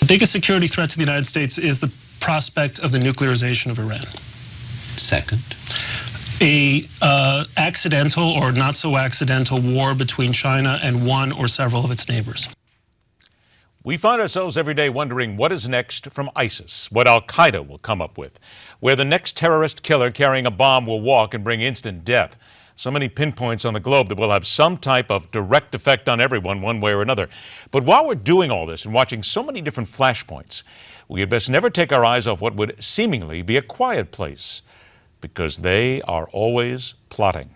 The biggest security threat to the United States is the prospect of the nuclearization of Iran. Second? A accidental or not so accidental war between China and one or several of its neighbors. We find ourselves every day wondering what is next from ISIS, what Al-Qaeda will come up with, where the next terrorist killer carrying a bomb will walk and bring instant death. So many pinpoints on the globe that will have some type of direct effect on everyone one way or another. But while we're doing all this and watching so many different flashpoints, we had best never take our eyes off what would seemingly be a quiet place, because they are always plotting.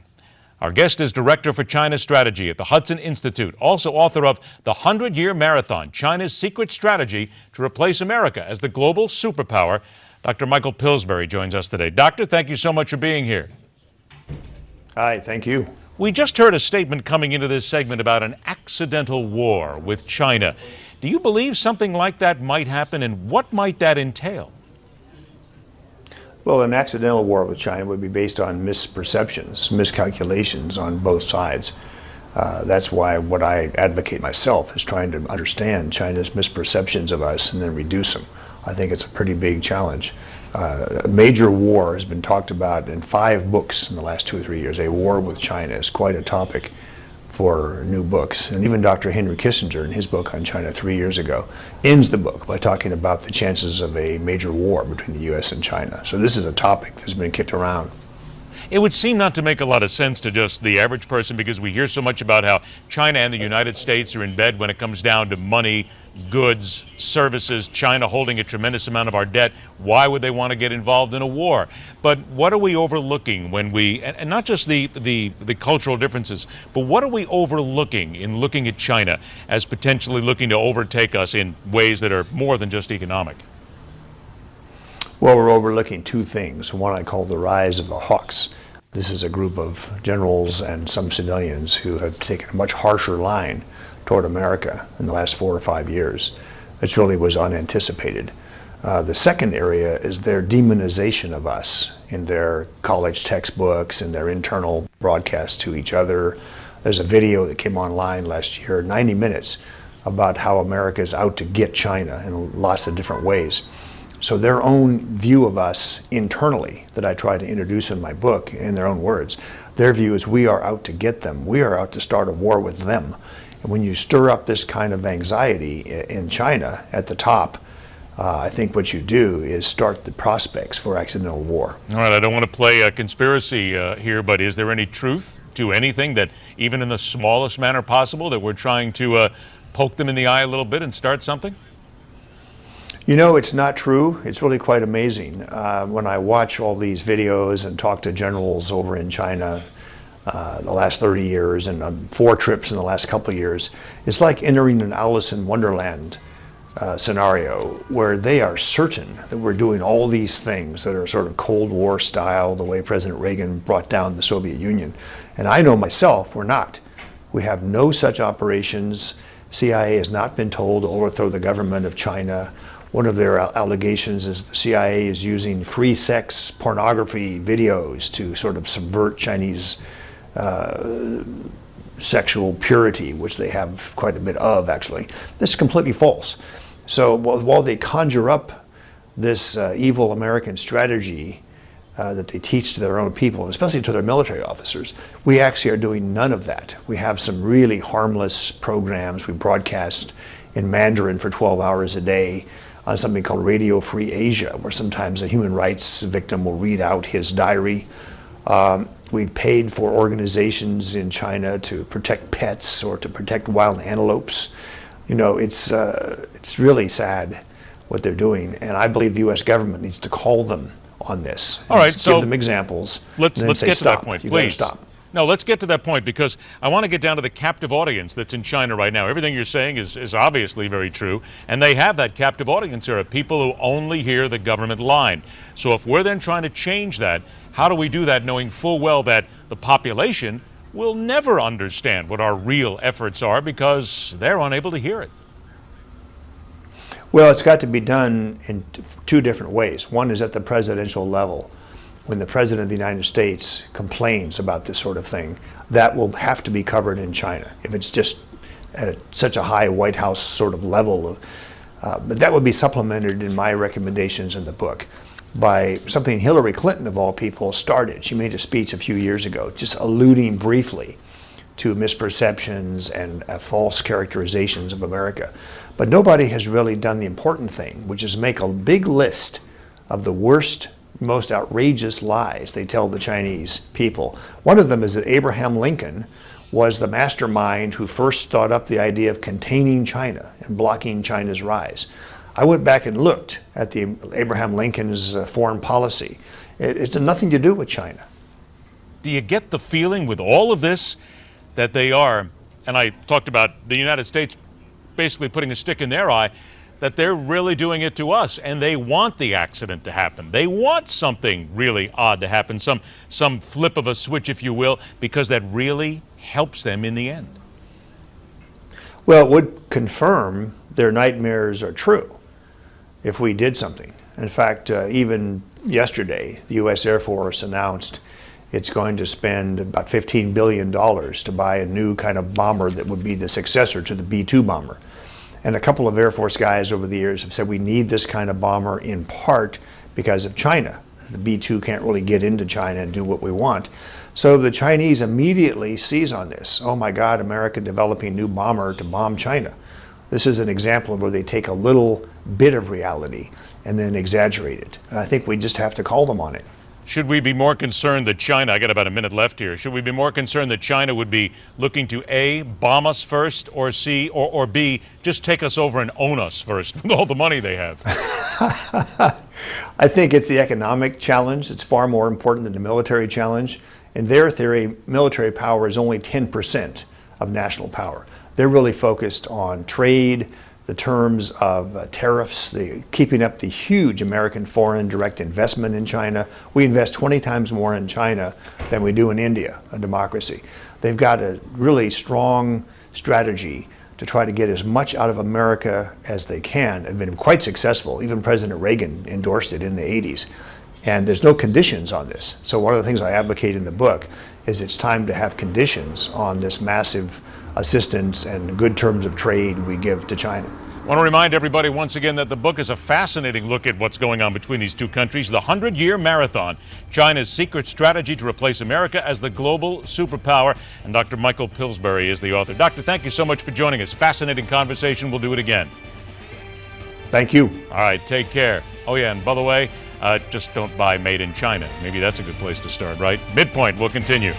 Our guest is Director for China Strategy at the Hudson Institute, also author of The 100-Year Marathon, China's Secret Strategy to Replace America as the Global Superpower. Dr. Michael Pillsbury joins us today. Doctor, thank you so much for being here. Hi, thank you. We just heard a statement coming into this segment about an accidental war with China. Do you believe something like that might happen, and what might that entail? Well, an accidental war with China would be based on misperceptions, miscalculations on both sides. That's why what I advocate myself is trying to understand China's misperceptions of us and then reduce them. I think it's a pretty big challenge. A major war has been talked about in 5 books in the last 2 or 3 years. A war with China is quite a topic for new books. And even Dr. Henry Kissinger, in his book on China 3 years ago, ends the book by talking about the chances of a major war between the U.S. and China. So this is a topic that's been kicked around. It would seem not to make a lot of sense to just the average person, because we hear so much about how China and the United States are in bed when it comes down to money, goods, services, China holding a tremendous amount of our debt. Why would they want to get involved in a war? But what are we overlooking when we, and not just the cultural differences, but what are we overlooking in looking at China as potentially looking to overtake us in ways that are more than just economic? Well, we're overlooking 2 things. One I call the rise of the hawks. This is a group of generals and some civilians who have taken a much harsher line toward America in the last 4 or 5 years. It really was unanticipated. The second area is their demonization of us in their college textbooks and their internal broadcasts to each other. There's a video that came online last year, 90 minutes, about how America is out to get China in lots of different ways. So their own view of us internally, that I try to introduce in my book in their own words, their view is we are out to get them. We are out to start a war with them. And when you stir up this kind of anxiety in China at the top, I think what you do is start the prospects for accidental war. All right, I don't want to play a conspiracy here, but is there any truth to anything that, even in the smallest manner possible, that we're trying to poke them in the eye a little bit and start something? You know, it's not true. It's really quite amazing. When I watch all these videos and talk to generals over in China the last 30 years and 4 trips in the last couple of years, it's like entering an Alice in Wonderland scenario where they are certain that we're doing all these things that are sort of Cold War style, the way President Reagan brought down the Soviet Union. And I know myself, we're not. We have no such operations. CIA has not been told to overthrow the government of China. One of their allegations is the CIA is using free sex pornography videos to sort of subvert Chinese sexual purity, which they have quite a bit of, actually. This is completely false. So while they conjure up this evil American strategy that they teach to their own people, and especially to their military officers, we actually are doing none of that. We have some really harmless programs. We broadcast in Mandarin for 12 hours a day on something called Radio Free Asia, where sometimes a human rights victim will read out his diary. We paid for organizations in China to protect pets or to protect wild antelopes. You know, it's really sad what they're doing, and I believe the U.S. government needs to call them on this. All right, so give them examples. Let's get to that point, please. Stop. No, let's get to that point, because I want to get down to the captive audience that's in China right now. Everything you're saying is obviously very true, and they have that captive audience here of people who only hear the government line. So if we're then trying to change that, how do we do that knowing full well that the population will never understand what our real efforts are because they're unable to hear it? Well, it's got to be done in 2 different ways. One is at the presidential level. When the President of the United States complains about this sort of thing, that will have to be covered in China. If it's just at such a high White House sort of level But that would be supplemented in my recommendations in the book by something Hillary Clinton, of all people, started. She made a speech a few years ago, just alluding briefly to misperceptions and false characterizations of America. But nobody has really done the important thing, which is make a big list of the worst, most outrageous lies they tell the Chinese people. One of them is that Abraham Lincoln was the mastermind who first thought up the idea of containing China and blocking China's rise. I went back and looked at the Abraham Lincoln's foreign policy. It's nothing to do with China. Do you get the feeling with all of this that they are, and I talked about the United States basically putting a stick in their eye, that they're really doing it to us, and they want the accident to happen. They want something really odd to happen, some flip of a switch, if you will, because that really helps them in the end. Well, it would confirm their nightmares are true if we did something. In fact, even yesterday, the U.S. Air Force announced it's going to spend about $15 billion to buy a new kind of bomber that would be the successor to the B-2 bomber. And a couple of Air Force guys over the years have said we need this kind of bomber in part because of China. The B-2 can't really get into China and do what we want. So the Chinese immediately seize on this. Oh my God, America developing a new bomber to bomb China. This is an example of where they take a little bit of reality and then exaggerate it. And I think we just have to call them on it. Should we be more concerned that China, I got about a minute left here, should we be more concerned that China would be looking to A, bomb us first, or C, or B, just take us over and own us first with all the money they have? I think it's the economic challenge. It's far more important than the military challenge. In their theory, military power is only 10% of national power. They're really focused on trade, the terms of tariffs, keeping up the huge American foreign direct investment in China. We invest 20 times more in China than we do in India, a democracy. They've got a really strong strategy to try to get as much out of America as they can, and been quite successful. Even President Reagan endorsed it in the 80s. And there's no conditions on this. So one of the things I advocate in the book is it's time to have conditions on this massive assistance and good terms of trade we give to China. I want to remind everybody once again that the book is a fascinating look at what's going on between these two countries. The 100-Year Marathon, China's secret strategy to replace America as the global superpower. And Dr. Michael Pillsbury is the author. Doctor, thank you so much for joining us. Fascinating conversation. We'll do it again. Thank you. All right, take care. Oh yeah, and by the way, just don't buy made in China. Maybe that's a good place to start, right? MidPoint will continue.